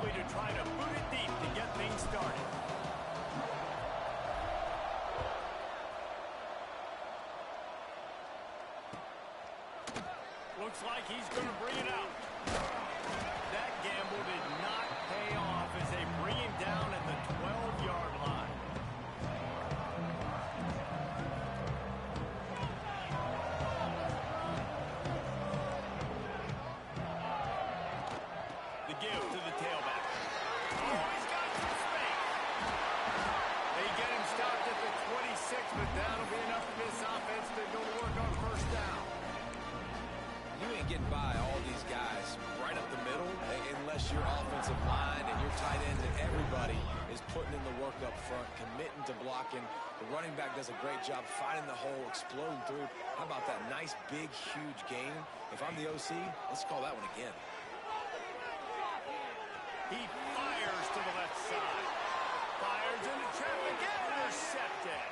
quickly to try to boot it deep to get things started. Looks like he's going to bring it out. That gamble did not pay off as they bring him down at the 12-yard line. The give to the tailback. Oh, he's got some space. They get him stopped at the 26, but that'll be enough for this offense to go to work on first down. You ain't getting by all these guys right up the middle unless your offensive line and your tight ends and everybody is putting in the work up front, committing to blocking. The running back does a great job finding the hole, exploding through. How about that nice, big, huge gain? If I'm the OC, let's call that one again. He fires to the left side. Fires into traffic and intercepted.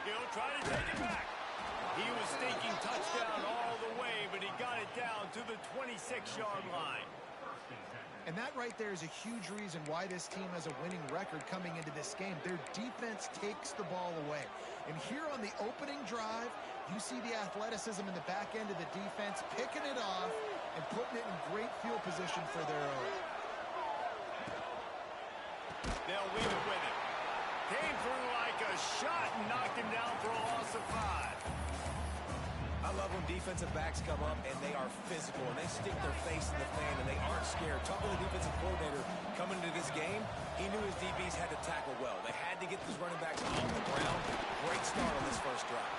He'll try to take it back. He was thinking touchdown all the way, but he got it down to the 26-yard line. And that right there is a huge reason why this team has a winning record coming into this game. Their defense takes the ball away. And here on the opening drive, you see the athleticism in the back end of the defense, picking it off and putting it in great field position for their own. They'll leave it with him. Came through like a shot and knocked him down for a loss of 5. I love when defensive backs come up and they are physical and they stick their face in the fan and they aren't scared. Talking to the defensive coordinator coming into this game, he knew his DBs had to tackle well. They had to get these running backs off the ground. Great start on this first drive.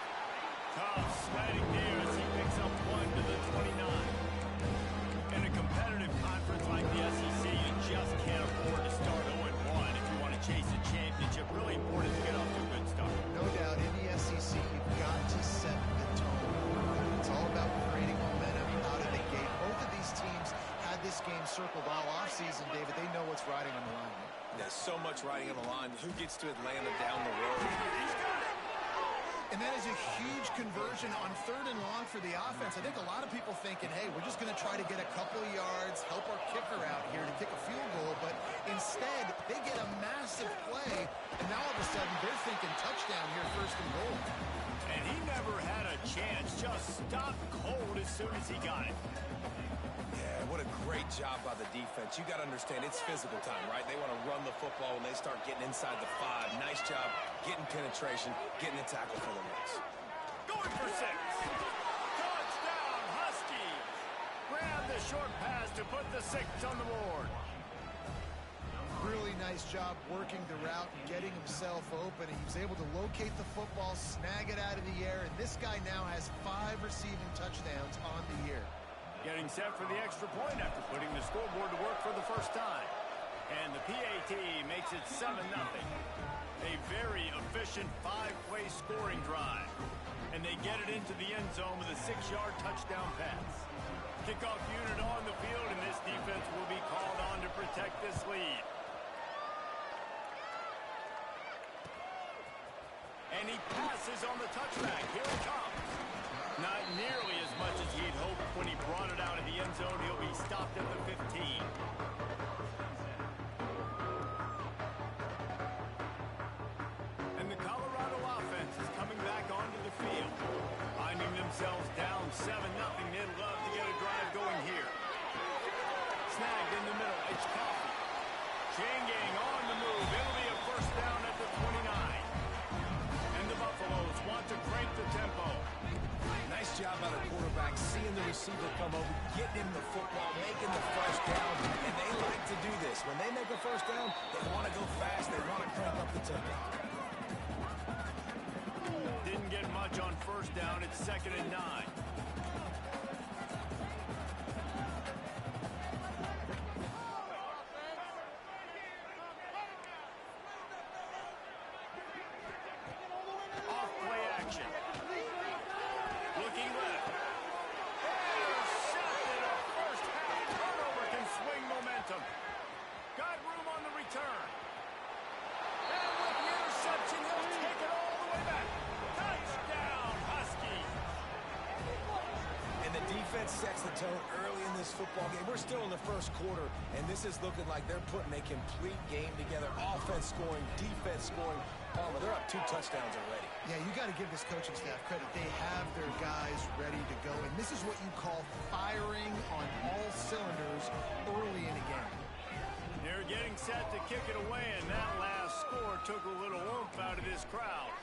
Tough sliding there as he picks up 1 to the 29. In a competitive conference like the SEC, you just can't afford to start 0-1 if you want to chase a championship. Really important to get off to a good start. No doubt in the SEC, you've got to set the tone. It's all about creating momentum out of the gate. Both of these teams had this game circled all offseason, David. They know what's riding on the line. There's so much riding on the line. Who gets to Atlanta down the road? He's got it. And that is a huge conversion on 3rd and long for the offense. I think a lot of people thinking, hey, we're just going to try to get a couple of yards, help our kicker out here to kick a field goal. But instead, they get a massive play, and now all of a sudden they're thinking touchdown here, 1st and goal. And he never had a chance, just stopped cold as soon as he got it. Yeah, what a great job by the defense. You got to understand, it's physical time, right? They want to run the football when they start getting inside the 5. Nice job getting penetration, getting a tackle for the Knicks. Going for 6. Touchdown, Huskies. Grab the short pass to put the 6 on the board. Really nice job working the route and getting himself open. He was able to locate the football, snag it out of the air, and this guy now has 5 receiving touchdowns on the year. Getting set for the extra point after putting the scoreboard to work for the first time. And the PAT makes it 7-0. A very efficient 5-play scoring drive. And they get it into the end zone with a 6-yard touchdown pass. Kickoff unit on the field, and this defense will be called on to protect this lead. And he passes on the touchback. Here it comes. Not nearly as much as he'd hoped when he brought it out of the end zone. He'll be stopped at the 15. And the Colorado offense is coming back onto the field. Finding themselves down 7-0. They'd love to get a drive going here. Snagged in the middle. It's Coffee. Chain gang on the move. It'll be a first down at the 29. And the Buffaloes want to crank the tempo. Nice job by the quarterback, seeing the receiver come over, getting him the football, making the first down, and they like to do this. When they make a first down, they want to go fast, they want to crank up the tempo. Didn't get much on first down. It's 2nd and 9. Off-play action. Looking left. Intercepted. A first half turnover can swing momentum. Got room on the return. And with the interception, he'll take it all the way back. Touchdown, Huskies. that sets the tone early in this football game. We're still in the first quarter, and this is looking like they're putting a complete game together. Offense scoring, defense scoring. Palmer, they're up 2 touchdowns already. Yeah, you got to give this coaching staff credit. They have their guys ready to go, and this is what you call firing on all cylinders early in a game. They're getting set to kick it away, and that last score took a little oomph out of this crowd.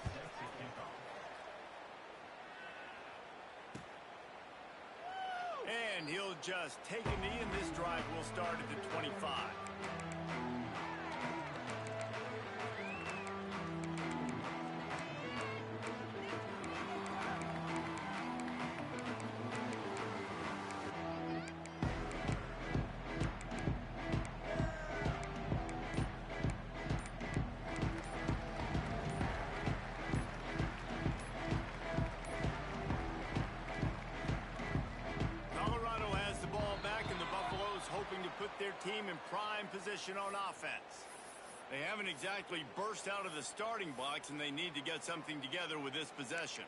And he'll just take a knee, and this drive will start at the 25. Team in prime position on offense. They haven't exactly burst out of the starting blocks, and they need to get something together with this possession.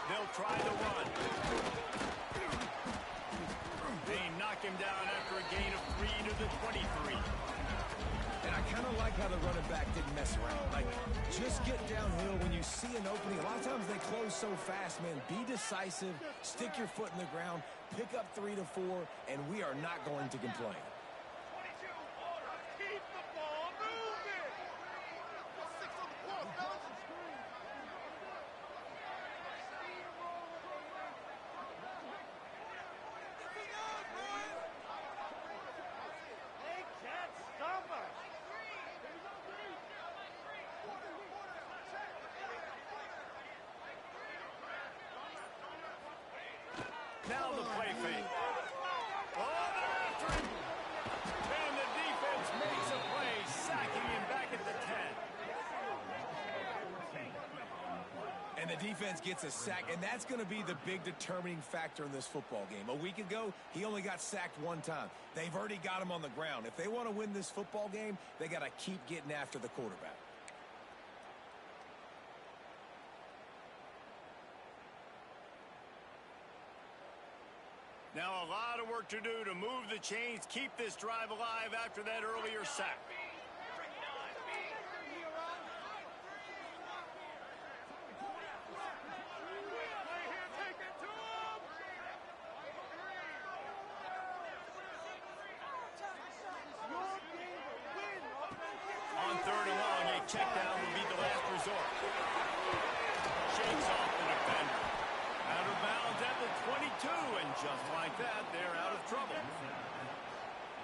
They'll try the run. They knock him down after a gain of 3 to the 23. And I kind of like how the running back didn't mess around. Like, just get downhill when you see an opening. A lot of times they close so fast, man. Be decisive, stick your foot in the ground, pick up 3 to 4, and we are not going to complain. Keep the ball moving. 6 on the clock, fellas. Now the play fake. Oh, they're after him. And the defense makes a play, sacking him back at the 10. And the defense gets a sack, and that's going to be the big determining factor in this football game. A week ago, he only got sacked 1 time. They've already got him on the ground. If they want to win this football game, they got to keep getting after the quarterback. Now a lot of work to do to move the chains, keep this drive alive after that earlier sack. On 3rd and long, a check down will be the last resort. Shakes off the defender. Out of bounds at the 22, and just like that, they're out of trouble.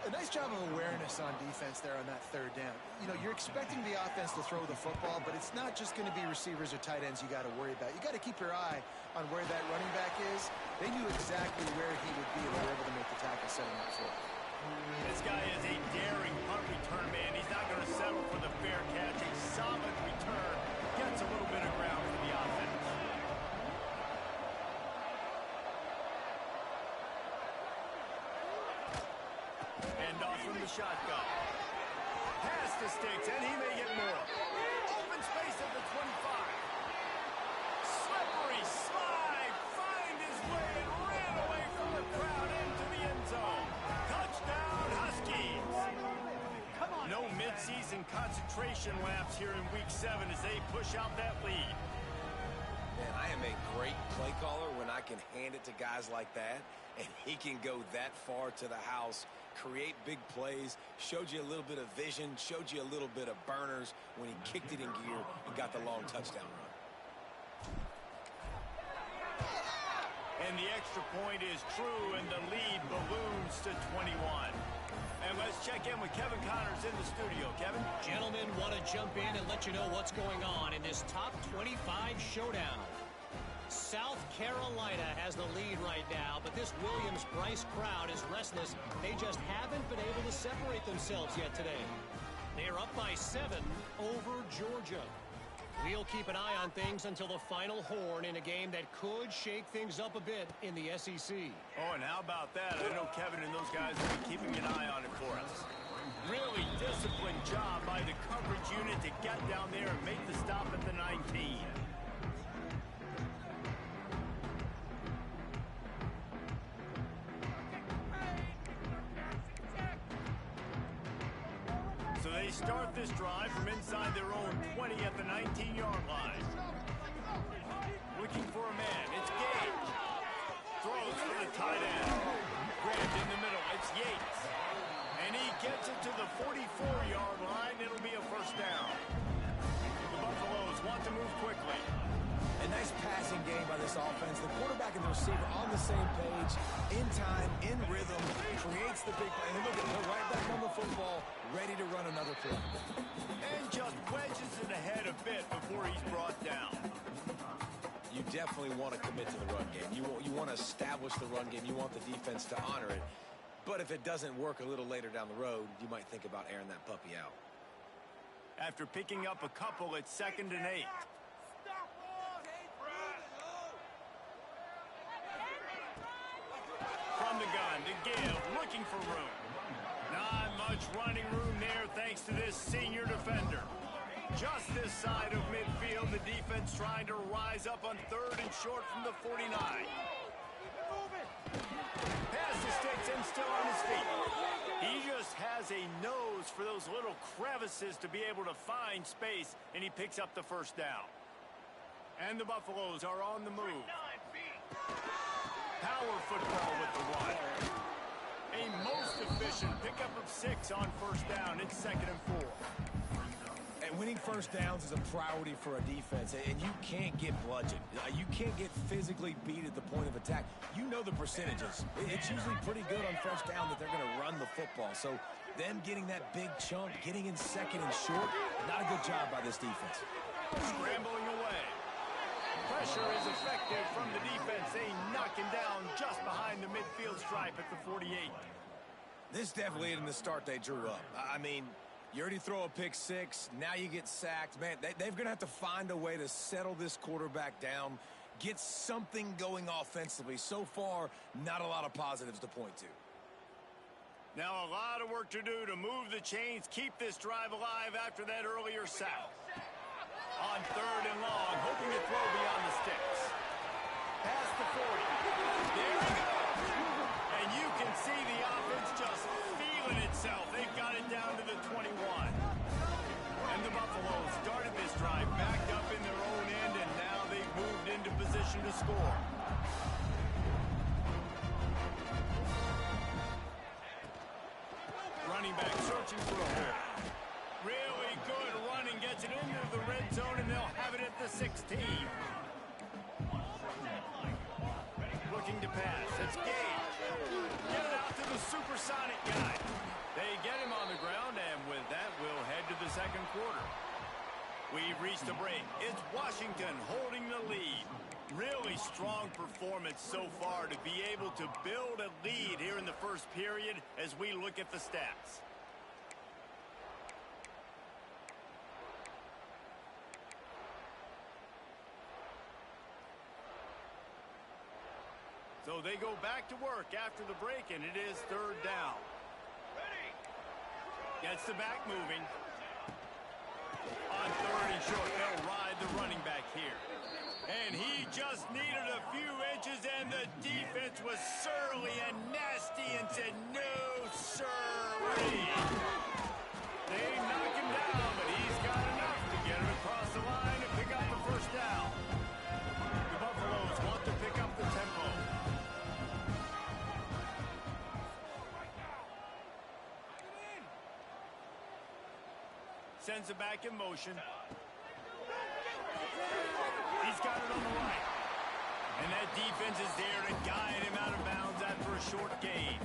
A nice job of awareness on defense there on that 3rd down. You know, you're expecting the offense to throw the football, but it's not just going to be receivers or tight ends you got to worry about. You got to keep your eye on where that running back is. They knew exactly where he would be, and they were able to make the tackle setting up for him. This guy is a daring punt return man. He's not going to settle for the fair catch. A solid return gets a little bit of ground for the offense. Off from the shotgun. Pass to Sticks, and he may get more. Open space at the 25. Slippery slide. Find his way and ran away from the crowd into the end zone. Touchdown, Huskies. No midseason concentration laps here in Week 7 as they push out that lead. Man, I am a great play caller when I can hand it to guys like that, and he can go that far to the house, create big plays, showed you a little bit of vision, showed you a little bit of burners when he kicked it in gear and got the long touchdown run. And the extra point is true, and the lead balloons to 21. And let's check in with Kevin Connors in the studio. Kevin? Gentlemen, want to jump in and let you know what's going on in this top 25 showdown. South Carolina has the lead right now, but this Williams-Brice crowd is restless. They just haven't been able to separate themselves yet today. They are up by 7 over Georgia. We'll keep an eye on things until the final horn in a game that could shake things up a bit in the SEC. Oh, and how about that? I know Kevin and those guys will be keeping an eye on it for us. Really disciplined job by the coverage unit to get down there and make the stop at the 19. So they start this drive from inside their own 20 at the 19-yard line. Looking for a man. It's Gage. Throws for the tight end. Grabbed in the middle. It's Yates. And he gets it to the 44-yard line. It'll be a first down. The Buffaloes want to move quickly. A nice passing game by this offense. The quarterback and the receiver on the same page, in time, in rhythm, creates the big play. And look at him right back on the football, ready to run another play. And just wedges it ahead a bit before he's brought down. You definitely want to commit to the run game. You want to establish the run game. You want the defense to honor it. But if it doesn't work a little later down the road, you might think about airing that puppy out. After picking up a couple, it's 2nd and 8. From the gun to Gale, looking for room. Not much running room there thanks to this senior defender. Just this side of midfield, the defense trying to rise up on 3rd and short from the 49. Pass the sticks and still on his feet. He just has a nose for those little crevices to be able to find space, and he picks up the first down. And the Buffaloes are on the move. Power football with the run. A most efficient pickup of 6 on first down. It's 2nd and 4. And winning first downs is a priority for a defense, and you can't get bludgeoned. You can't get physically beat at the point of attack. You know the percentages. It's usually pretty good on first down that they're going to run the football. So them getting that big chunk, getting in 2nd and short, not a good job by this defense. Scrambling away. Pressure is effective from the defense. They knock him down just behind the midfield stripe at the 48. This definitely isn't the start they drew up. I mean, you already throw a pick 6, now you get sacked. Man, they're going to have to find a way to settle this quarterback down, get something going offensively. So far, not a lot of positives to point to. Now a lot of work to do to move the chains, keep this drive alive after that earlier sack. On 3rd and long, hoping to throw beyond the sticks. Past the 40. There he goes. And you can see the offense just feeling itself. They've got it down to the 21. And the Buffaloes started this drive backed up in their own end, and now they've moved into position to score. Running back searching for a hole. Really good running, gets it into the red zone, and they'll have it at the 16. Looking to pass. It's Gage. Get it out to the supersonic guy. They get him on the ground, and with that, we'll head to the 2nd quarter. We've reached a break. It's Washington holding the lead. Really strong performance so far to be able to build a lead here in the first period as we look at the stats. So they go back to work after the break, and it is 3rd down. Gets the back moving. On 3rd and short, they'll ride the running back here. And he just needed a few inches, and the defense was surly and nasty and said, no, sirree. They knock him down, but he's got enough to get it across the line and pick up the first down. The Buffaloes want to pick up the tempo. Sends it back in motion. He's got it on the right. And that defense is there to guide him out of bounds after a short gain.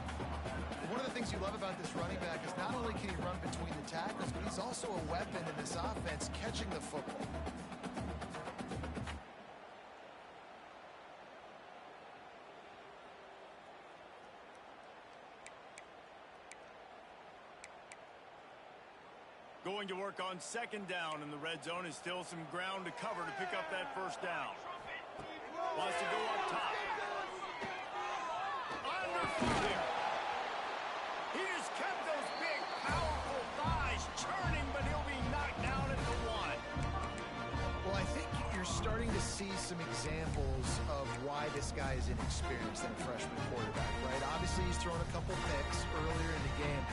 One of the things you love about this running back is not only can he run between the tackles, but he's also a weapon in this offense catching the football. Going to work on second down in the red zone, and still some ground to cover to pick up that first down. Wants to go up top. Under fire. He has kept those big, powerful thighs churning, but he'll be knocked down at the 1. Well, I think you're starting to see some examples of why this guy is inexperienced in a freshman quarterback, right? Obviously, he's thrown a couple picks earlier in the game.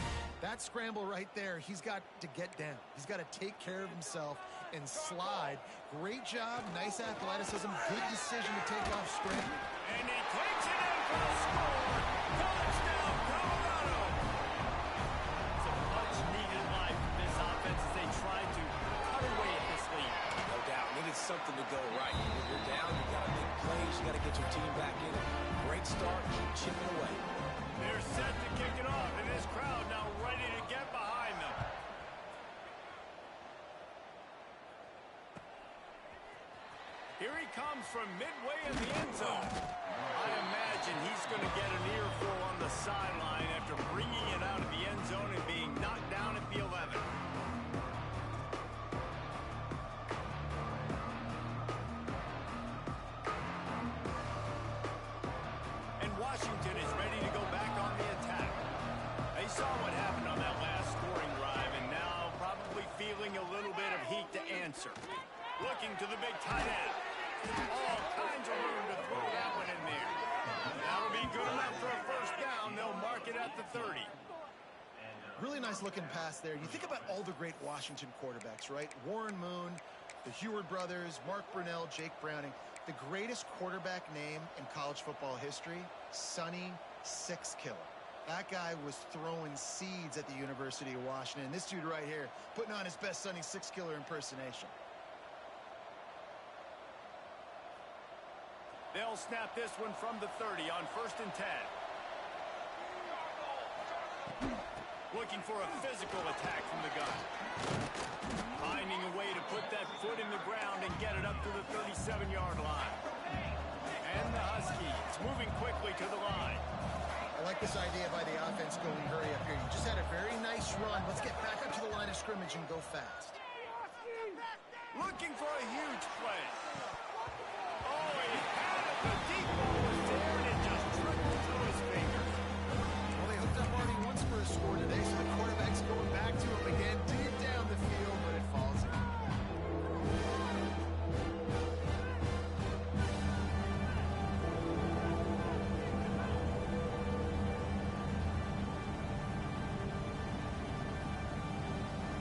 That scramble right there, he's got to get down. He's got to take care of himself and slide. Great job, nice athleticism, good decision to take off scramble. And he takes it in for the score. Touchdown, Colorado. It's a much-needed life for this offense as they try to cut away at this lead. No doubt. Needed something to go right. When you're down, you got to make plays. You got to get your team back in it. Great start. Keep chipping away. They're set to kick it off, and this crowd now ready to get behind them. Here he comes from midway in the end zone. I imagine he's going to get an earful on the sideline after bringing it out of the end zone and being knocked down at the 11. Washington is ready to go back on the attack. They saw what happened on that last scoring drive, and now probably feeling a little bit of heat to answer. Looking to the big tight end. All kinds of room to throw that one in there. That'll be good enough for a first down. They'll mark it at the 30. Really nice looking pass there. You think about all the great Washington quarterbacks, right? Warren Moon, the Heward brothers, Mark Brunell, Jake Browning. The greatest quarterback name in college football history, Sonny Sixkiller. That guy was throwing seeds at the University of Washington. This dude right here putting on his best Sonny Sixkiller impersonation. They'll snap this one from the 30 on 1st and 10. Looking for a physical attack from the gun. Finding a way to put that foot in the ground and get it up to the 37-yard line. And the Huskies moving quickly to the line. I like this idea by the offense going hurry up here. You just had a very nice run. Let's get back up to the line of scrimmage and go fast. Looking for a huge play. Oh, he had it. The deep ball was there, and it just trickled through his fingers. Well, they hooked up already once for a score today, so the quarterback's going back to him again, deep down the field, but it falls in.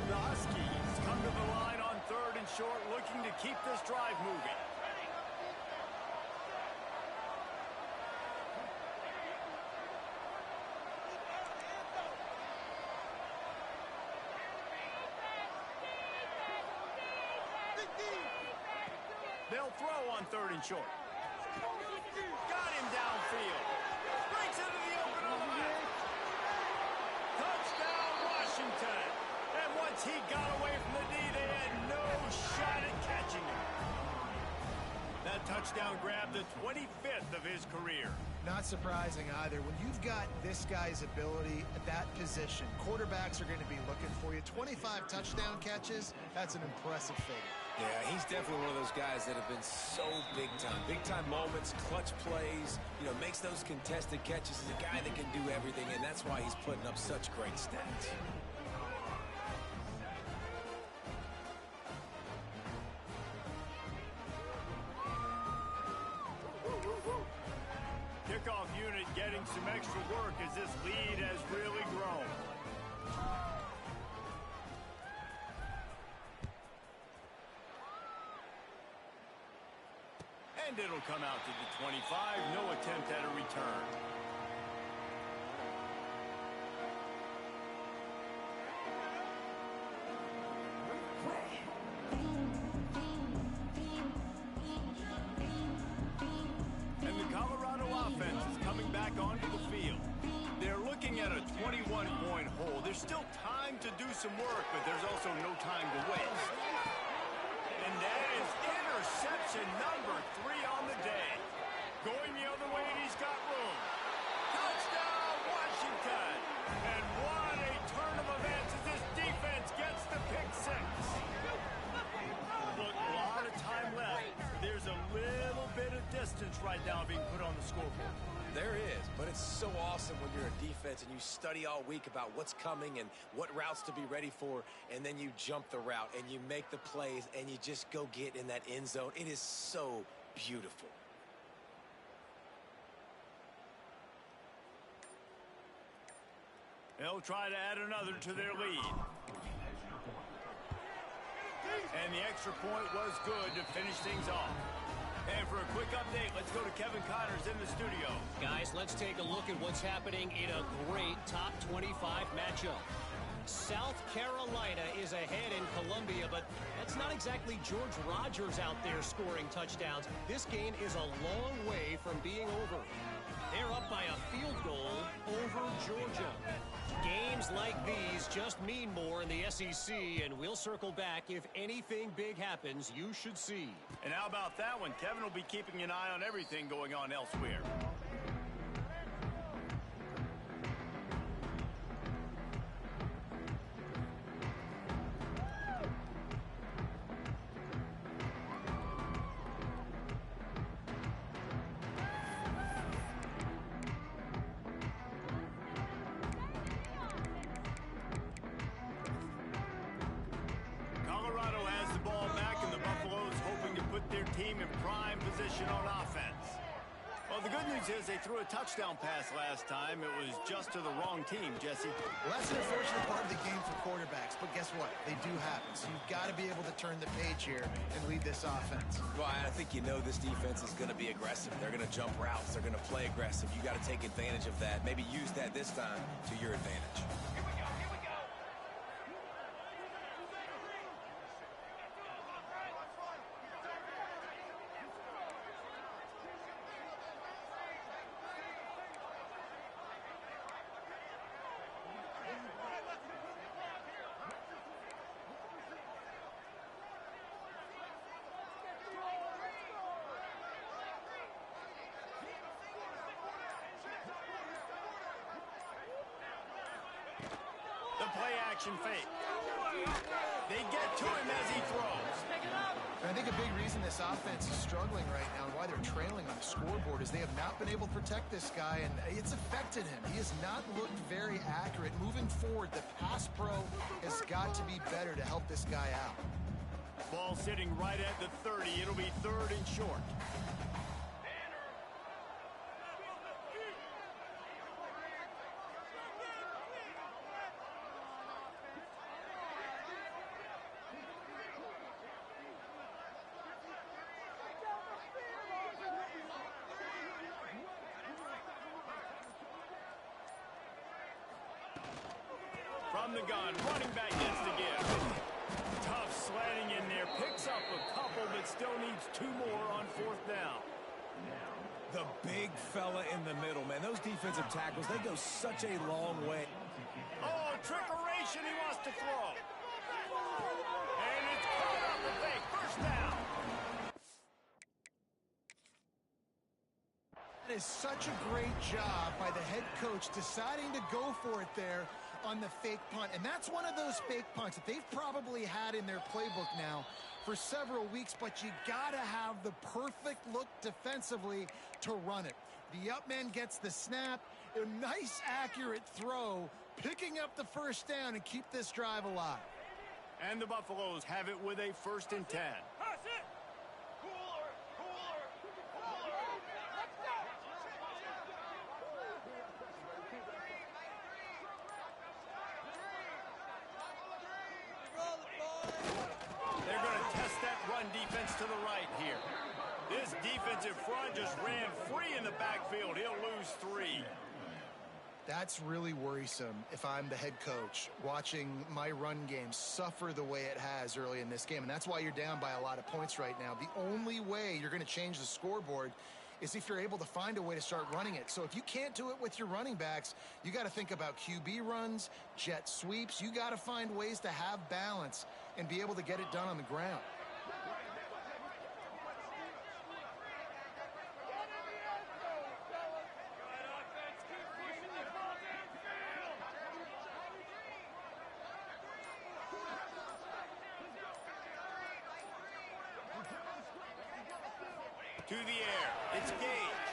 The Huskies come to the line on 3rd and short, looking to keep this drive moving. They'll throw on 3rd and short. Got him downfield. Breaks into the open line. Touchdown, Washington. And once he got away from the D, they had no shot at catching him. That touchdown grabbed the 25th of his career. Not surprising either. When you've got this guy's ability at that position, quarterbacks are going to be looking for you. 25 touchdown catches, that's an impressive figure. Yeah, he's definitely one of those guys that have been so big time. Big time moments, clutch plays, makes those contested catches. He's a guy that can do everything, and that's why he's putting up such great stats. Kickoff unit getting some extra work as this lead has really grown. And it'll come out to the 25. No attempt at a return. And the Colorado offense is coming back onto the field. They're looking at a 21-point hole. There's still time to do some work, but there's also no time to waste. And that is interception number 3 on the day. Going the other way, and he's got room. Touchdown, Washington! And what a turn of events as this defense gets the pick There is, but it's so awesome when you're a defense and you study all week about what's coming and what routes to be ready for, and then you jump the route and you make the plays and you just go get in that end zone. It is so beautiful. They'll try to add another to their lead. And the extra point was good to finish things off. And for a quick update, let's go to Kevin Connors in the studio. Guys, let's take a look at what's happening in a great top 25 matchup. South Carolina is ahead in Columbia, but that's not exactly George Rogers out there scoring touchdowns. This game is a long way from being over. They're up by a field goal over Georgia. Games like these just mean more in the SEC, and we'll circle back if anything big happens you should see. And how about that one? Kevin will be keeping an eye on everything going on elsewhere. They threw a touchdown pass last time. It was just to the wrong team, Jesse. Well, that's an unfortunate part of the game for quarterbacks, but guess what? They do happen. So you've got to be able to turn the page here and lead this offense. Well, I think you know this defense is going to be aggressive. They're going to jump routes. They're going to play aggressive. You got to take advantage of that. Maybe use that this time to your advantage. Action fake. They get to him as he throws. And I think a big reason this offense is struggling right now and why they're trailing on the scoreboard is they have not been able to protect this guy, and it's affected him. He has not looked very accurate. Moving forward, the pass pro has got to be better to help this guy out. Ball sitting right at the 30. It'll be 3rd and short. From the gun, running back gets the gift. Tough slanting in there, picks up a couple, but still needs 2 more on 4th down. The big fella in the middle, man. Those defensive tackles, they go such a long way. Oh, trickeration, he wants to throw. And it's caught up the fake, 1st down. That is such a great job by the head coach deciding to go for it there on the fake punt. And that's one of those fake punts that they've probably had in their playbook now for several weeks, but you gotta have the perfect look defensively to run it. The up man gets the snap, a nice accurate throw, picking up the 1st down and keep this drive alive. And the Buffaloes have it with a 1st and 10. Defense to the right here. This defensive front just ran free in the backfield. He'll lose 3. That's really worrisome if I'm the head coach, watching my run game suffer the way it has early in this game. And that's why you're down by a lot of points right now. The only way you're going to change the scoreboard is if you're able to find a way to start running it. So if you can't do it with your running backs, you got to think about QB runs, jet sweeps. You got to find ways to have balance and be able to get it done on the ground. To the air. It's Gage.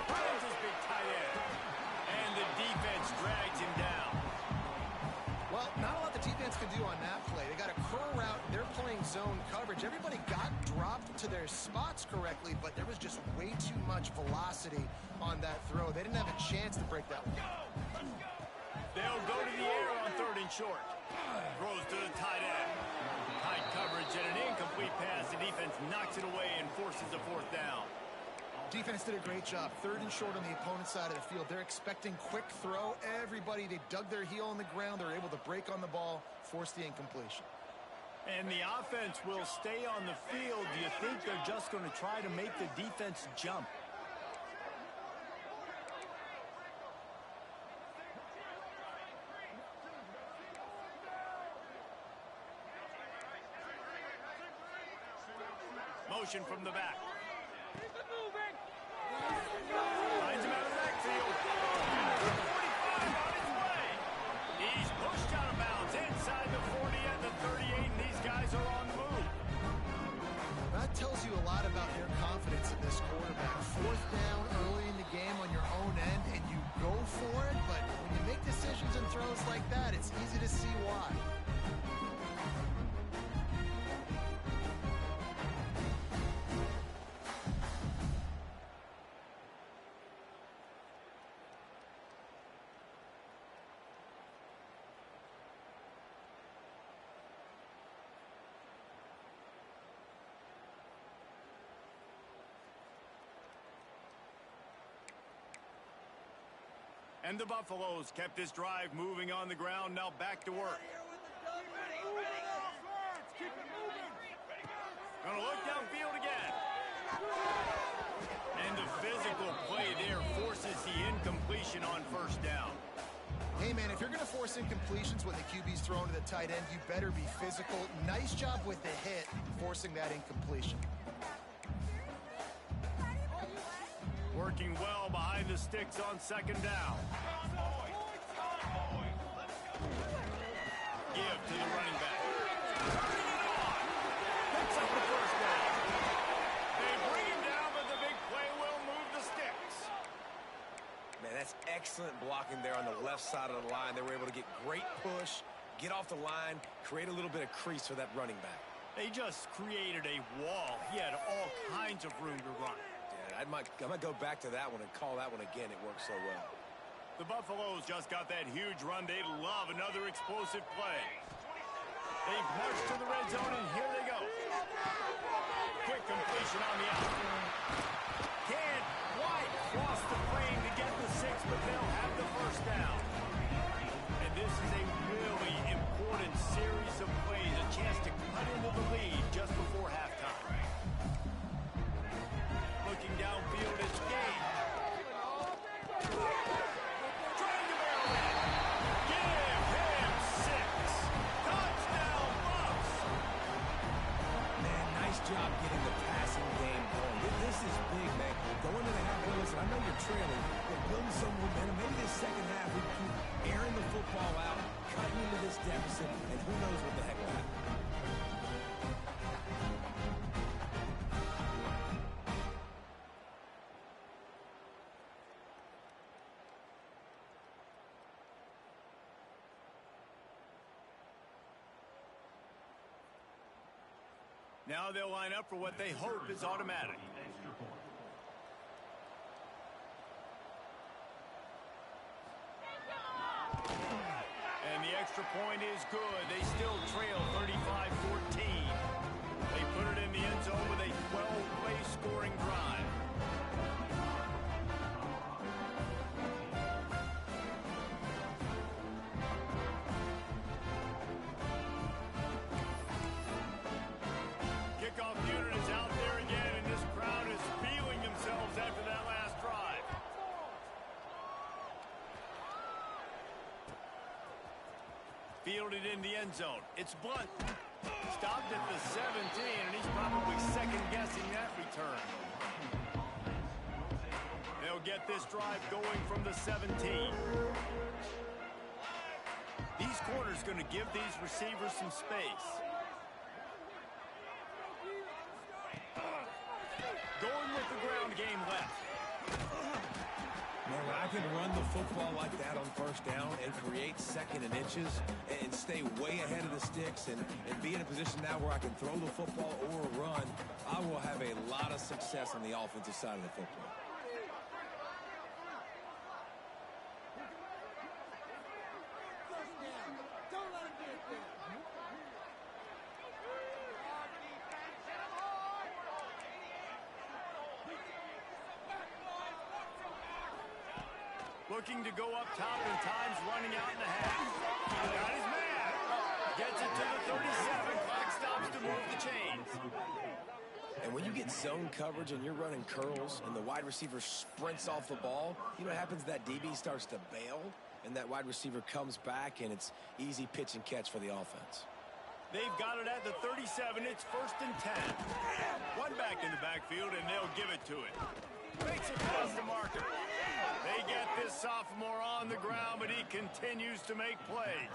Finds his big tight end. And the defense drags him down. Well, not a lot the defense can do on that play. They got a curl route. They're playing zone coverage. Everybody got dropped to their spots correctly, but there was just way too much velocity on that throw. They didn't have a chance to break that one. They'll go to the air on 3rd and short. Throws to the tight end. Tight coverage and an incomplete pass. The defense knocks it away and forces a 4th down. Defense did a great job. 3rd and short on the opponent's side of the field. They're expecting quick throw. Everybody, they dug their heel on the ground. They're able to break on the ball, force the incompletion. And the offense will stay on the field. Do you think they're just going to try to make the defense jump? Motion from the back. Finds him out of the backfield. 45 on his way. He's pushed out of bounds inside the 40 and the 38, and these guys are on the move. That tells you a lot about their confidence in this quarterback. 4th down early in the game on your own end, and you go for it, but when you make decisions and throws like that, it's easy to see why. And the Buffaloes kept this drive moving on the ground. Now back to work. Gonna look downfield again. And the physical play there forces the incompletion on 1st down. Hey, man, if you're going to force incompletions when the QB's thrown to the tight end, you better be physical. Nice job with the hit, forcing that incompletion. Working well behind the sticks on 2nd down. Give to the running back. Turning it on. Picks up the 1st down. They bring him down, but the big play will move the sticks. Man, that's excellent blocking there on the left side of the line. They were able to get great push, get off the line, create a little bit of crease for that running back. They just created a wall. He had all kinds of room to run. I might go back to that one and call that one again. It worked so well. The Buffaloes just got that huge run. They love another explosive play. They've marched to the red zone, and here they go. Quick completion on the out. Can't quite cross the plane to get the 6, but they'll have the 1st down. And this is a really important series of plays, a chance to cut into the lead just before halftime. Looking downfield, it's Game. Trying to barrel in. Give him 6. Touchdown, Buffs. Man, nice job getting the passing game going. This is big, man. Going to the halfway, listen, I know you're trailing, but building some momentum. Maybe this 2nd half, we keep airing the football out, cutting into this deficit, and who knows what the heck will happen. Now they'll line up for what they hope is automatic. And the extra point is good. They still trail 35-14. They put it in the end zone with a 12-play scoring drive. Kickoff unit is out there again, and this crowd is feeling themselves after that last drive. Fielded in the end zone. It's Blunt. Stopped at the 17, and he's probably second-guessing that return. They'll get this drive going from the 17. These corners going to give these receivers some space. Going with the ground game left. I can run the football like that on first down and create second and inches and stay way ahead of the sticks and be in a position now where I can throw the football or run, I will have a lot of success on the offensive side of the football. Looking to go up top and time's running out in the half. Got his man. Gets it to the 37. Clock stops to move the chains. And when you get zone coverage and you're running curls and the wide receiver sprints off the ball, you know what happens? That DB starts to bail and that wide receiver comes back and it's easy pitch and catch for the offense. They've got it at the 37. It's 1st and 10. One back in the backfield and they'll give it to it. Makes it past the marker. They get this sophomore on the ground, but he continues to make plays.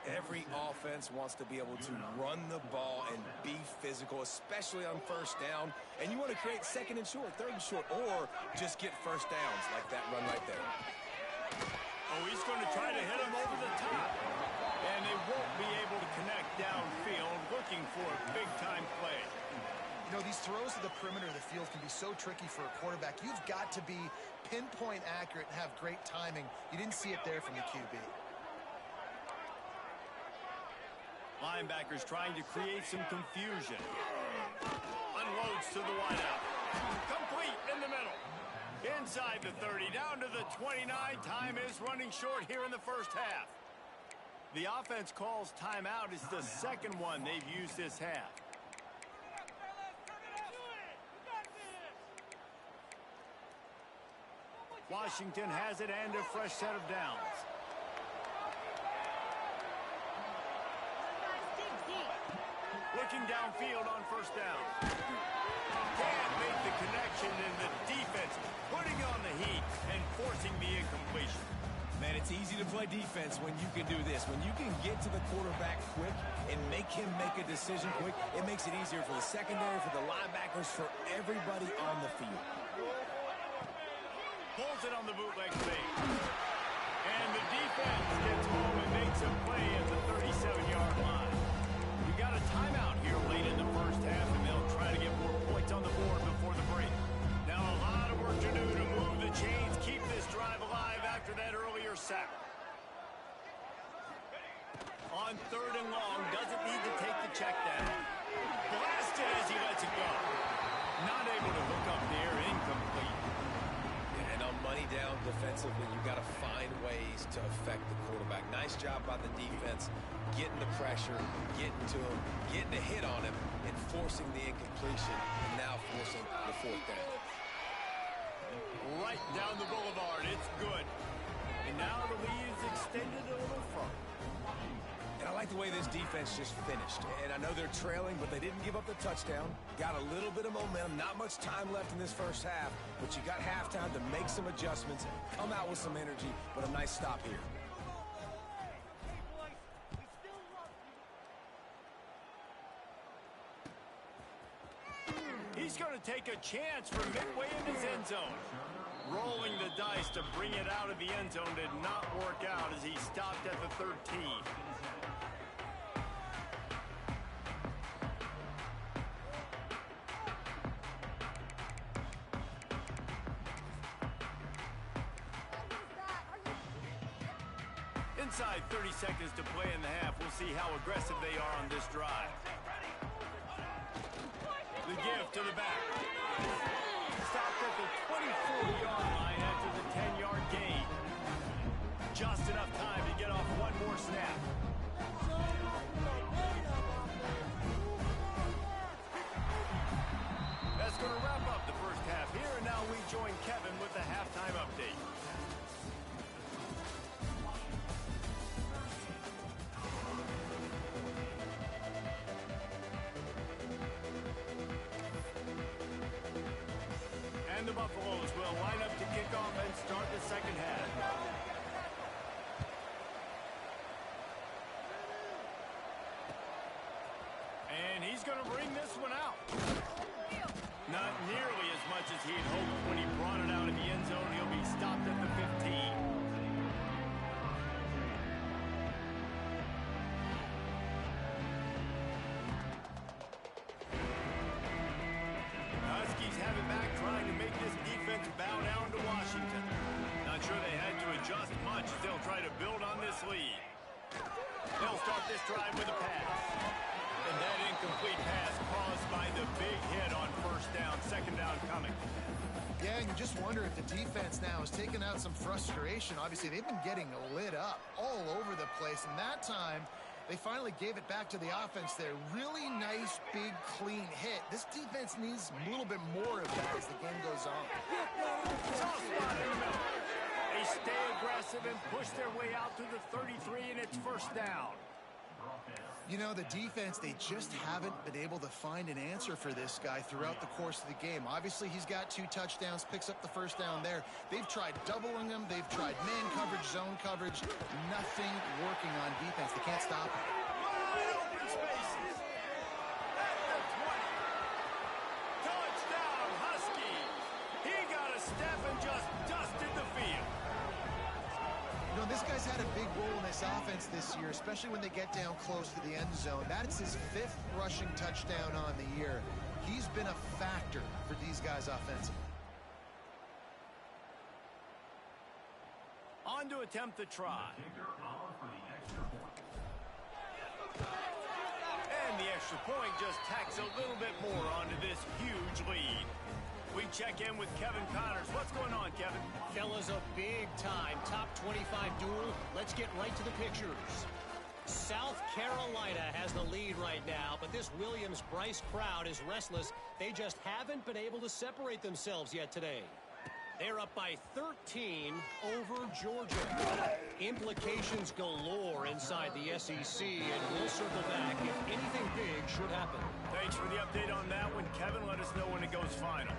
Every offense wants to be able to run the ball and be physical, especially on first down. And you want to create second and short, third and short, or just get first downs like that run right there. Oh, he's going to try to hit him over the top. And they won't be able to connect downfield, looking for a big-time play. You know, these throws to the perimeter of the field can be so tricky for a quarterback. You've got to be pinpoint accurate and have great timing. You didn't see it there from the QB. Linebackers trying to create some confusion. Unloads to the wideout. Complete in the middle. Inside the 30, down to the 29. Time is running short here in the first half. The offense calls timeout. It's the second one they've used this half. Washington has it and a fresh set of downs. Looking downfield on first down. Can't make the connection, and the defense putting on the heat and forcing the incompletion. Man, it's easy to play defense when you can do this. When you can get to the quarterback quick and make him make a decision quick, it makes it easier for the secondary, for the linebackers, for everybody on the field. Pulls it on the bootleg fake. And the defense gets home and makes a play at the 37-yard line. We got a timeout here late in the first half, and they'll try to get more points on the board before the break. Now a lot of work to do to move the chains, keep this drive alive after that earlier sack. On 3rd and long, doesn't need to take the check down. Blasted as he lets it go. Not able to hook up there, incomplete. And on money down defensively, you got to find ways to affect the quarterback. Nice job by the defense, getting the pressure, getting to him, getting a hit on him, and forcing the incompletion, and now forcing the 4th down. Right down the boulevard, it's good. And now the lead is extended a little further. And I like the way this defense just finished. And I know they're trailing, but they didn't give up the touchdown. Got a little bit of momentum. Not much time left in this first half, but you got halftime to make some adjustments, come out with some energy, but a nice stop here. He's going to take a chance from midway in his end zone. Rolling the dice to bring it out of the end zone did not work out as he stopped at the 13. Inside 30 seconds to play in the half. We'll see how aggressive they are on this drive. The give to the back. Stopped at the 24-yard line after the 10-yard gain. Just enough time to get off one more snap. That's going to wrap up the first half here, and now we join Kevin with the halftime update. And the Buffaloes will line up to kick off and start the second half. And he's going to bring this one out. Not nearly as much much as he had hoped when he brought it out of the end zone. He'll be stopped at the 15. Huskies have it back, trying to make this defense bow down to Washington. Not sure they had to adjust much as they'll try to build on this lead. They'll start this drive with a pass. And that incomplete pass caused by the big hit on first down, second down coming. Yeah, and you just wonder if the defense now has taken out some frustration. Obviously, they've been getting lit up all over the place, and that time they finally gave it back to the offense there. Really nice, big, clean hit. This defense needs a little bit more of that as the game goes on. Soft spot in the middle. They stay aggressive and push their way out to the 33, and it's first down. You know, the defense, they just haven't been able to find an answer for this guy throughout the course of the game. Obviously, he's got 2 touchdowns, picks up the first down there. They've tried doubling him. They've tried man coverage, zone coverage. Nothing working on defense. They can't stop him. Wide open spaces. At the 20. Touchdown, Huskies. He got a step and just dusted the field. You know, this guy's had a big role in this offense this year, especially when they get down close to the end zone. That's his 5th rushing touchdown on the year. He's been a factor for these guys offensively. On to attempt the try. And the extra point just tacks a little bit more onto this huge lead. We check in with Kevin Connors. What's going on, Kevin? Fellas, a big-time top 25 duel. Let's get right to the pictures. South Carolina has the lead right now, but this Williams-Brice crowd is restless. They just haven't been able to separate themselves yet today. They're up by 13 over Georgia. Implications galore inside the SEC, and we'll circle back if anything big should happen. Thanks for the update on that one, Kevin. Let us know when it goes final.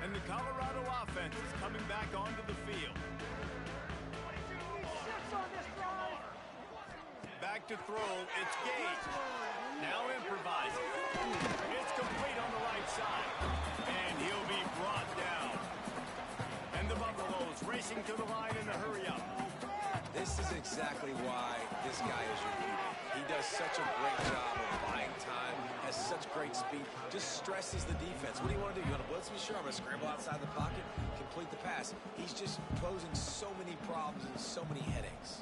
And the Colorado offense is coming back onto the field. Back to throw, it's Gage. Now improvising. It's complete on the right side. And he'll be brought down. And the Buffaloes racing to the line in a hurry up. This is exactly why this guy is unique. He does such a great job of buying time, has such great speed, just stresses the defense. What do you want to do? You want to blitz me? Sure, I'm going to scramble outside the pocket, complete the pass. He's just posing so many problems and so many headaches.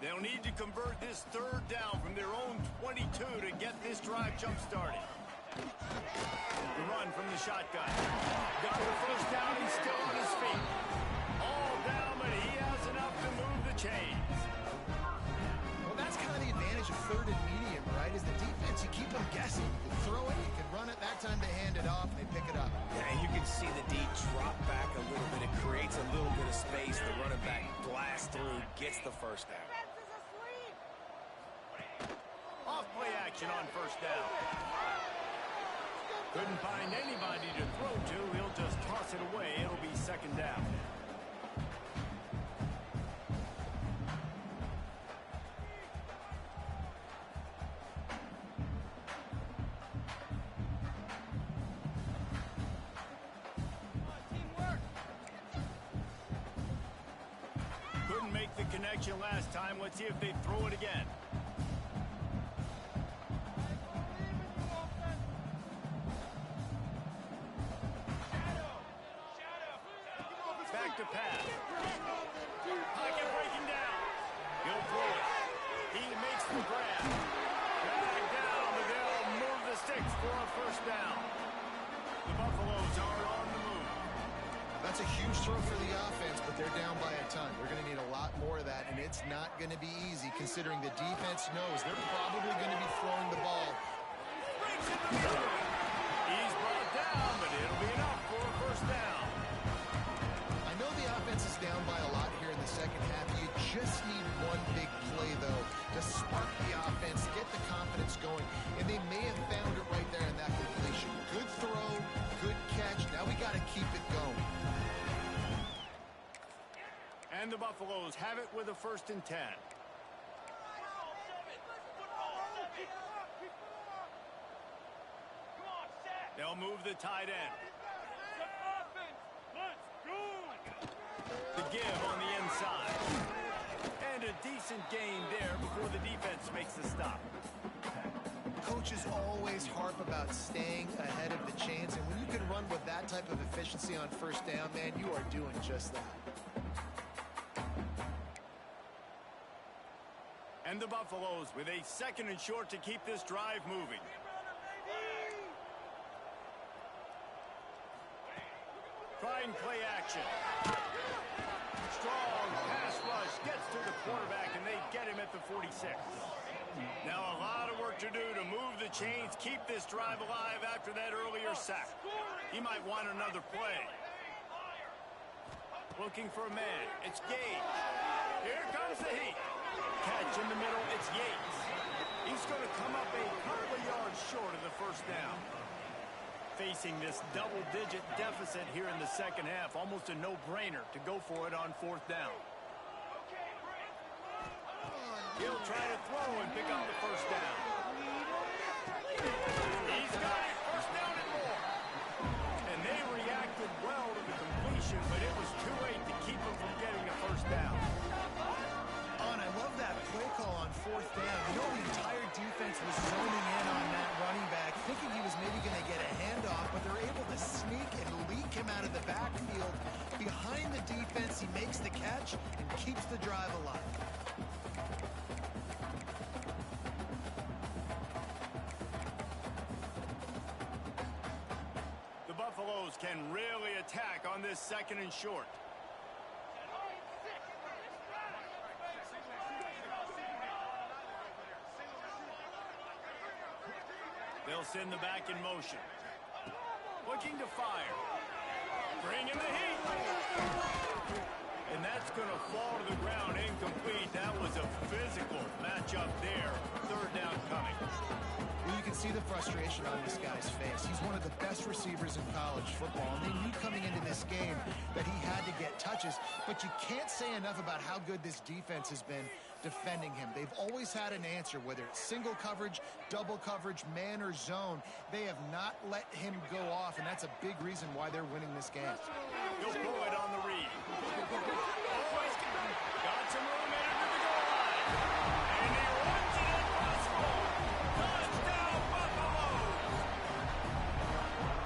They'll need to convert this 3rd down from their own 22 to get this drive jump-started. The run from the shotgun. Got the first down, he's still on his feet. All down, but he has enough to move the chains. Well, that's kind of the advantage of 3rd and medium, right? Is the defense, you keep them guessing. You throw it, you can run it. That time they hand it off, and they pick it up. Yeah, you can see the D drop back a little bit. It creates a little bit of space. The running back blasts through, gets the first down. Off play action on first down. Couldn't find anybody to throw to. He'll just toss it away. It'll be 2nd down. Couldn't make the connection last time. Let's see if they throw it again. Back to pass. Pocket breaking down. He'll throw it. He makes the grab. Back down, but they'll move the sticks for a first down. The Buffaloes are on the move. That's a huge throw for the offense, but they're down by a ton. They're going to need a lot more of that, and it's not going to be easy considering the defense knows they're probably going to be throwing the ball. Breaks in the middle. He's brought down. Buffaloes have it with a 1st and 10. They'll move the tight end. The give on the inside. And a decent gain there before the defense makes the stop. Coaches always harp about staying ahead of the chains, and when you can run with that type of efficiency on 1st down, man, you are doing just that. And the Buffaloes with a 2nd and short to keep this drive moving. Trying play action. Strong pass rush gets to the quarterback, and they get him at the 46. Now a lot of work to do to move the chains, keep this drive alive after that earlier sack. He might want another play. Looking for a man. It's Gage. Here comes the heat. Catch in the middle. It's Yates. He's going to come up a couple of yards short of the 1st down. Facing this double-digit deficit here in the 2nd half, almost a no-brainer to go for it on 4th down. He'll try to throw and pick up the 1st down. He's got it, 1st down and more. And they reacted well to the completion, but it was too late to keep him from getting the 1st down. I love that play call on 4th down. You know, the entire defense was zoning in on that running back, thinking he was maybe going to get a handoff, but they're able to sneak and leak him out of the backfield. Behind the defense, he makes the catch and keeps the drive alive. The Buffaloes can really attack on this 2nd and short. They'll send the back in motion. Looking to fire. Bringing the heat. And that's going to fall to the ground incomplete. That was a physical matchup there. 3rd down coming. Well, you can see the frustration on this guy's face. He's one of the best receivers in college football, and they knew coming into this game that he had to get touches, but you can't say enough about how good this defense has been defending him. They've always had an answer, whether it's single coverage, double coverage, man or zone. They have not let him go off, and that's a big reason why they're winning this game. He'll pull it on the read. Got some room into the goal line. And he runs it impossible. Touchdown, Buffaloes!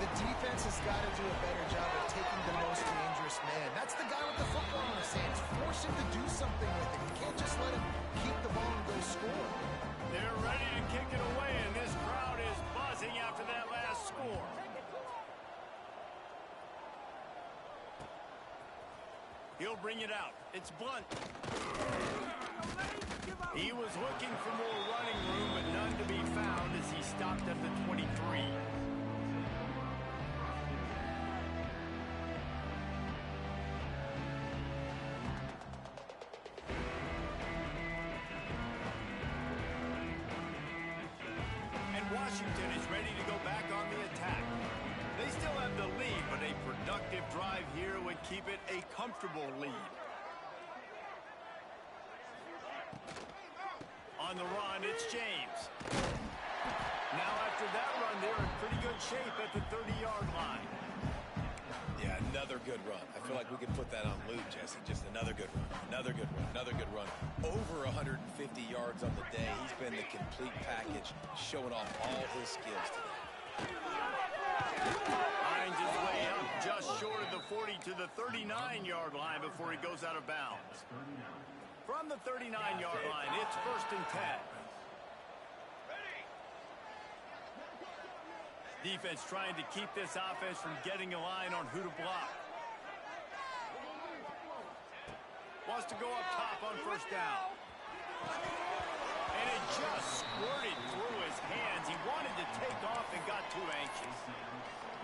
The defense has got to do a better job of taking the most dangerous man. That's the guy with the football in his hands. Force him to do something with it. You can't just let him keep the ball and go score. They're ready to kick it away, and this crowd is buzzing after that last score. He'll bring it out. It's Blunt. He was looking for more running room, but none to be found as he stopped at the 23. Washington is ready to go back on the attack. They still have the lead, but a productive drive here would keep it a comfortable lead. On the run, it's James. Now after that run, they're in pretty good shape at the 30-yard line. Yeah, another good run. I feel like we could put that on loop, Jesse. Just another good run, another good run, another good run. Over 150 yards on the day. He's been the complete package, showing off all his skills today. Finds his way up just short of the 40 to the 39-yard line before he goes out of bounds. From the 39-yard line, it's 1st and 10. Defense trying to keep this offense from getting a line on who to block. Wants to go up top on 1st down. And it just squirted through his hands. He wanted to take off and got too anxious.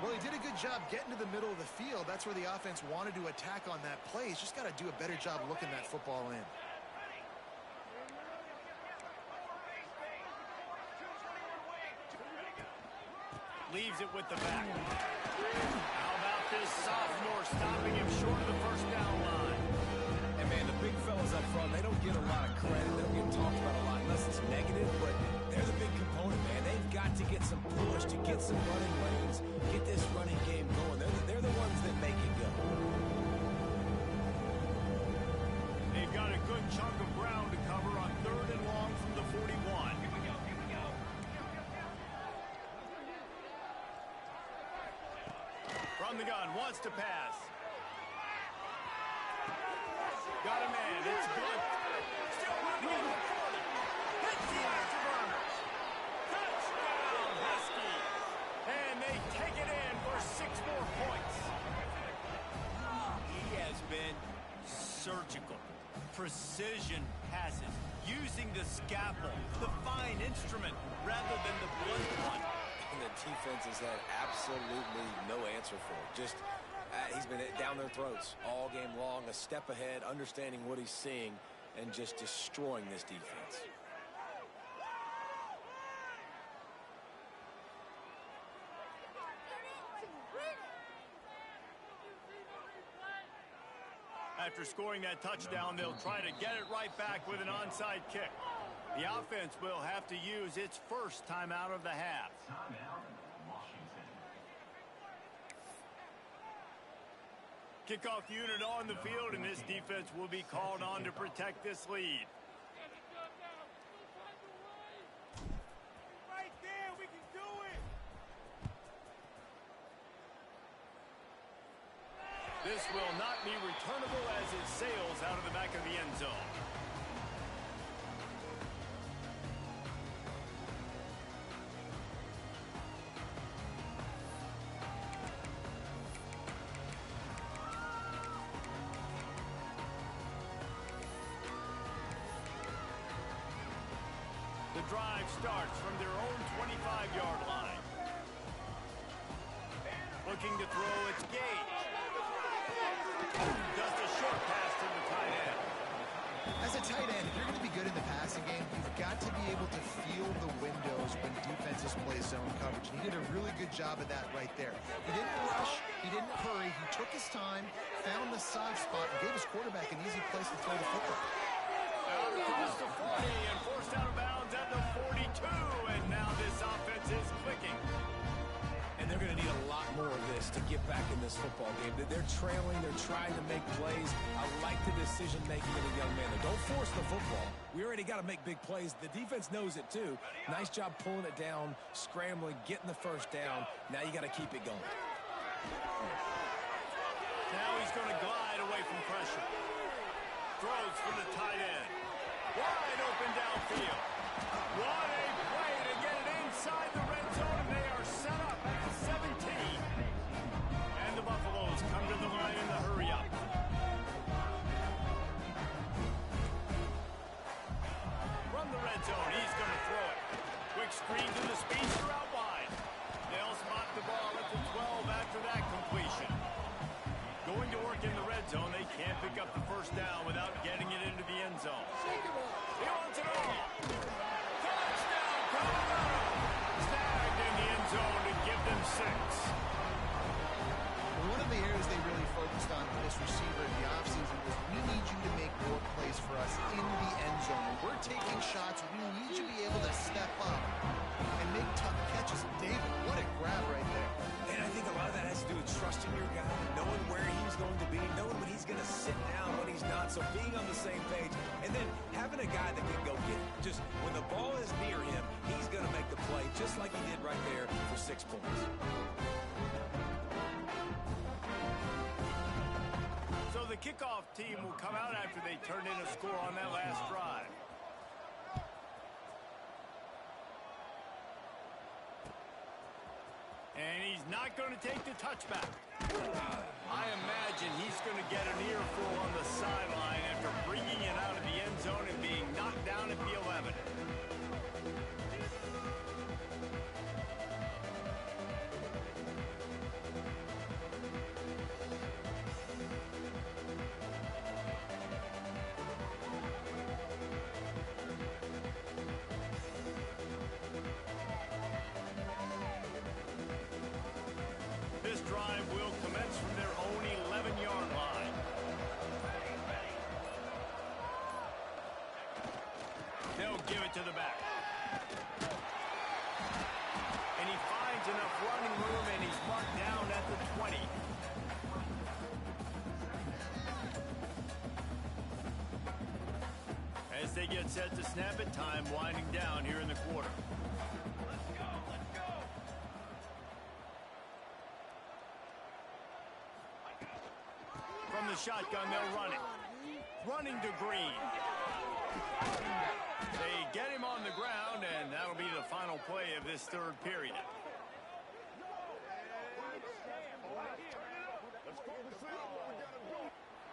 Well, he did a good job getting to the middle of the field. That's where the offense wanted to attack on that play. He's just got to do a better job looking that football in. Leaves it with the back. How about this sophomore stopping him short of the 1st down line? And, man, the big fellas up front, they don't get a lot of credit. They don't get talked about a lot unless it's negative, but they're the big component, man. They've got to get some push, to get some running lanes, get this running game going. They're the ones that make it go. They've got a good chunk of ground to cover on 3rd and long from the 41. Here we go. From the gun, wants to pass. Got a man, it's Blunt. Still running in the 40. Hits the afterburners. Touchdown, Husky. And they take it in for 6 more points. He has been surgical. Precision passes. Using the scalpel, the fine instrument, rather than the blunt one. And the defense has had absolutely no answer for it. Just, he's been down their throats all game long, a step ahead, understanding what he's seeing, and just destroying this defense. After scoring that touchdown, they'll try to get it right back with an onside kick. The offense will have to use its first timeout of the half. Kickoff unit on the field, and this defense will be called on to protect this lead. Right there, we can do it. This will not be returnable as it sails out of the back of the end zone. The drive starts from their own 25-yard line. Looking to throw, it's Gage. Just a short pass to the tight end. As a tight end, if you're going to be good in the passing game, you've got to be able to feel the windows when defenses play zone coverage. And he did a really good job of that right there. He didn't rush. He didn't hurry. He took his time, found the soft spot, and gave his quarterback an easy place to throw the football. Out across the 40 and forced out of bounds at the 42. And now this offense is clicking. And they're going to need a lot more of this to get back in this football game. They're trailing. They're trying to make plays. I like the decision-making of the young man. Don't force the football. We already got to make big plays. The defense knows it, too. Nice job pulling it down, scrambling, getting the first down. Now you got to keep it going. Now he's going to glide away from pressure. Throws for the tight end. Wide open downfield. What a play to get it inside the red zone. They are set up at the 17. And the Buffaloes come to the line in the hurry up. From the red zone, he's going to throw it. Quick screen to the speedster out wide. They'll spot the ball at the 12 after that completion. Going to work in the red zone, they can't pick up the first down without getting it into the end zone. He wants it all. Touchdown, Colorado! Snagged in the end zone to give them 6. One of the areas they really focused on for this receiver in the offseason was we need you to make more plays for us in the end zone. When we're taking shots, we need you to be able to step up and make tough catches. David, what a grab right there. And I think a lot of that has to do with trusting your guy, knowing where he's going to be, knowing when he's going to sit down, when he's not, so being on the same page, and then having a guy that can go get it. Just when the ball is near him, he's going to make the play, just like he did right there for 6 points. So the kickoff team will come out after they turn in a score on that last drive. And he's not going to take the touchback. I imagine he's going to get an earful on the sideline after bringing it out of the end zone and being knocked down at the 11. This drive will commence from their own 11-yard line. give it to the back. And he finds enough running room, and he's marked down at the 20. As they get set to snap it, time winding down here in the quarter. Let's go, let's go. From the shotgun, they'll run it. Running to Green. They get him on the ground, and that'll be the final play of this third period.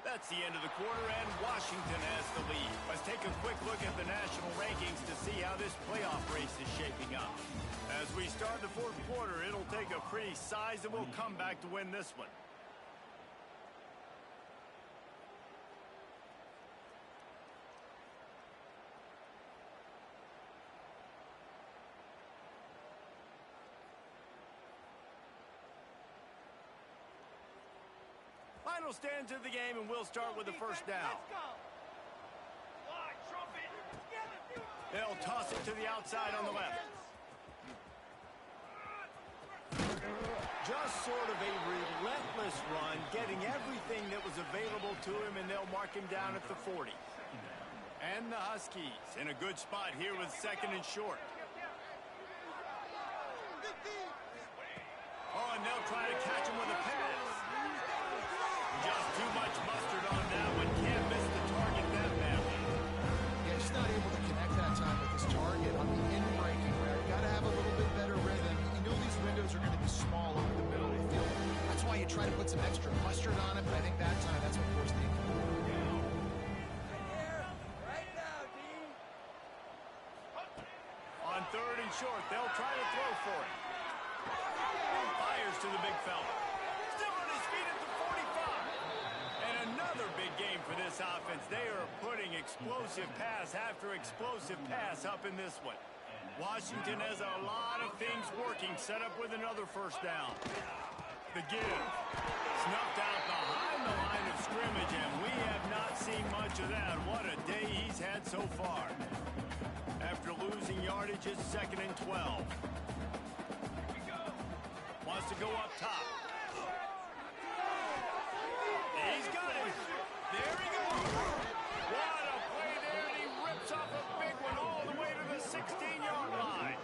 That's the end of the quarter, and Washington has the lead. Let's take a quick look at the national rankings to see how this playoff race is shaping up. As we start the fourth quarter, it'll take a pretty sizable comeback to win this one. Final stands of the game, and we'll start with the first down. They'll toss it to the outside on the left. Just sort of a relentless run, getting everything that was available to him, and they'll mark him down at the 40. And the Huskies in a good spot here with second and short. Oh, and they'll try to catch him with a pass. Just too much mustard on that one. Can't miss the target that badly. Yeah, just not able to connect that time with his target on the in-breaking route. Got to have a little bit better rhythm. You know these windows are going to be small over the middle of the field. That's why you try to put some extra mustard on it, but I think that time that's what forced the incompletion. Right now, Dean. On third and short, they'll try to throw for it. Fires to the big fella. Still on his feet at the 45. And another big game for this offense. They are putting explosive pass after explosive pass up in this one. Washington has a lot of things working, set up with another first down. The give. Snuffed out behind the line of scrimmage, and we have not seen much of that. What a day he's had so far. After losing yardage, it's second and 12. Wants to go up top. He's got it. There he goes. What a play there, and he rips off a big one all the way to the 16-yard line.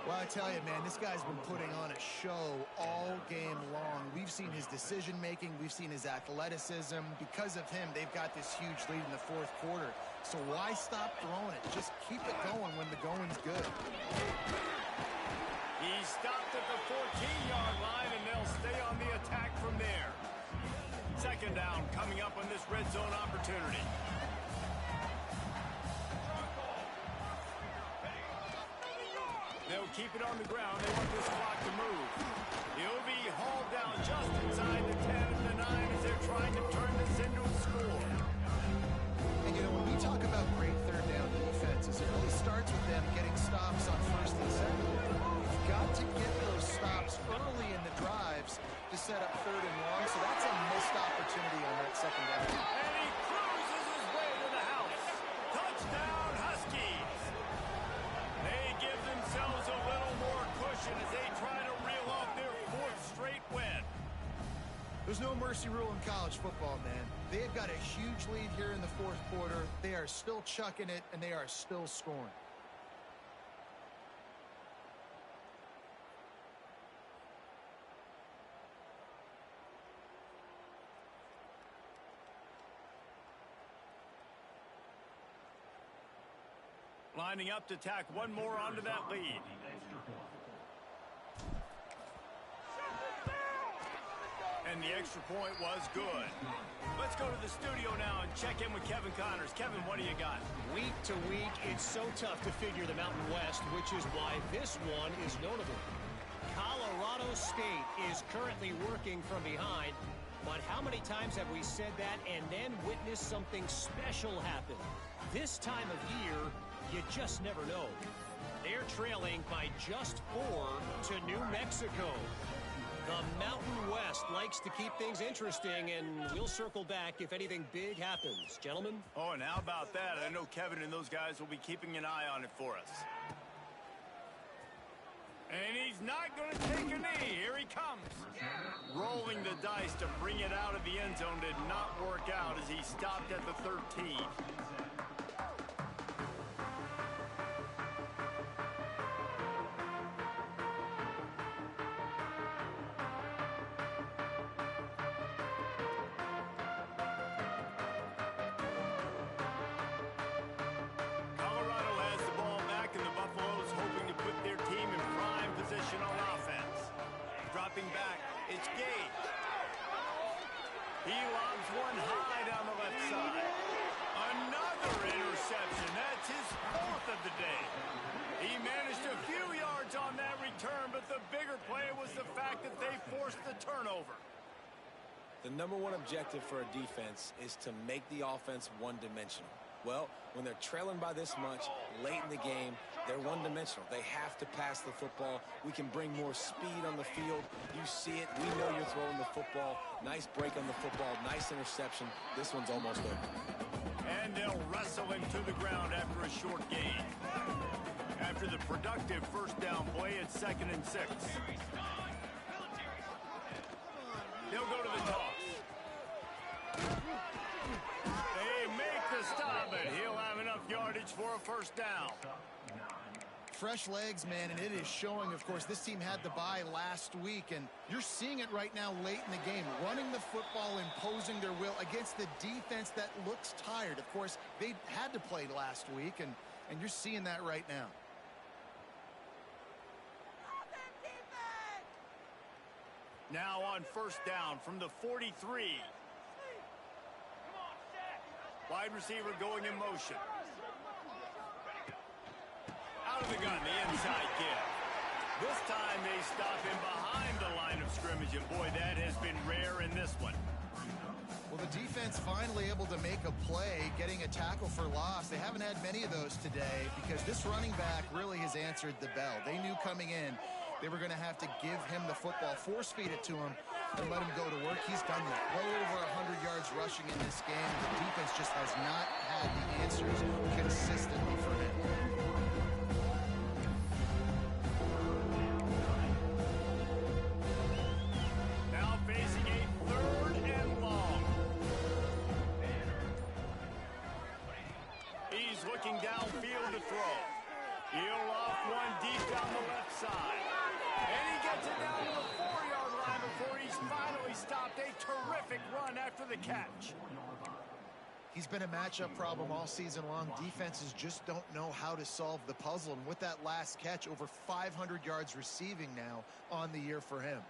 Well, I tell you, man, this guy's been putting on a show all game long. We've seen his decision-making. We've seen his athleticism. Because of him, they've got this huge lead in the fourth quarter. So why stop throwing it? Just keep it going when the going's good. He stopped at the 14-yard line, and they'll stay on the attack from there. Second down coming up on this red zone opportunity. They'll keep it on the ground. They want this clock to move. He'll be hauled down just inside the 10 and the 9 as they're trying to turn this into a score. And, you know, when we talk about great third down defenses, it really starts with them getting stops on first and second. You've got to get those stops early in the drives to set up third and long, so that's a missed opportunity on that second down. And he cruises his way to the house. Touchdown, Huskies. They give themselves a little more cushion as they try to reel off their fourth straight win. There's no mercy rule in college football, man. They've got a huge lead here in the fourth quarter. They are still chucking it, and they are still scoring. Lining up to tack one more onto that lead. And the extra point was good. Let's go to the studio now and check in with Kevin Connors. Kevin, what do you got? Week to week, it's so tough to figure the Mountain West, which is why this one is notable. Colorado State is currently working from behind, but how many times have we said that and then witnessed something special happen? This time of year, you just never know. They're trailing by just 4 to New Mexico. The Mountain West likes to keep things interesting, and we'll circle back if anything big happens. Gentlemen? Oh, and how about that? I know Kevin and those guys will be keeping an eye on it for us. And he's not going to take a knee. Here he comes. Rolling the dice to bring it out of the end zone did not work out as he stopped at the 13. Back, it's Gage. He lobs one high down the left side. Another interception. That's his 4th of the day. He managed a few yards on that return, but the bigger play was the fact that they forced the turnover. The #1 objective for a defense is to make the offense one-dimensional. Well, when they're trailing by this much late in the game, they're one-dimensional. They have to pass the football. We can bring more speed on the field. You see it. We know you're throwing the football. Nice break on the football. Nice interception. This one's almost over. And they'll wrestle him to the ground after a short gain. After the productive first down play, it's 2nd and 6. They'll go to the toss. They make the stop, but he'll have enough yardage for a first down. Fresh legs, man, and it is showing. Of course, this team had the bye last week, and you're seeing it right now late in the game. Running the football, imposing their will against the defense that looks tired. Of course, they had to play last week, and you're seeing that right now. Now on first down from the 43. Wide receiver going in motion. Out of the gun, the inside give. This time they stop him behind the line of scrimmage, and boy, that has been rare in this one. Well, the defense finally able to make a play, getting a tackle for loss. They haven't had many of those today because this running back really has answered the bell. They knew coming in they were going to have to give him the football, force-feed it to him, and let him go to work. He's done that. Well over 100 yards rushing in this game. The defense just has not had the answers consistently for him. Now facing a 3rd and long. He's looking downfield to throw. He'll off one deep down the left side. And he gets it down to the 4-yard line before he's finally stopped. A terrific run after the catch. He's been a matchup problem all season long. Defenses just don't know how to solve the puzzle. And with that last catch, over 500 yards receiving now on the year for him.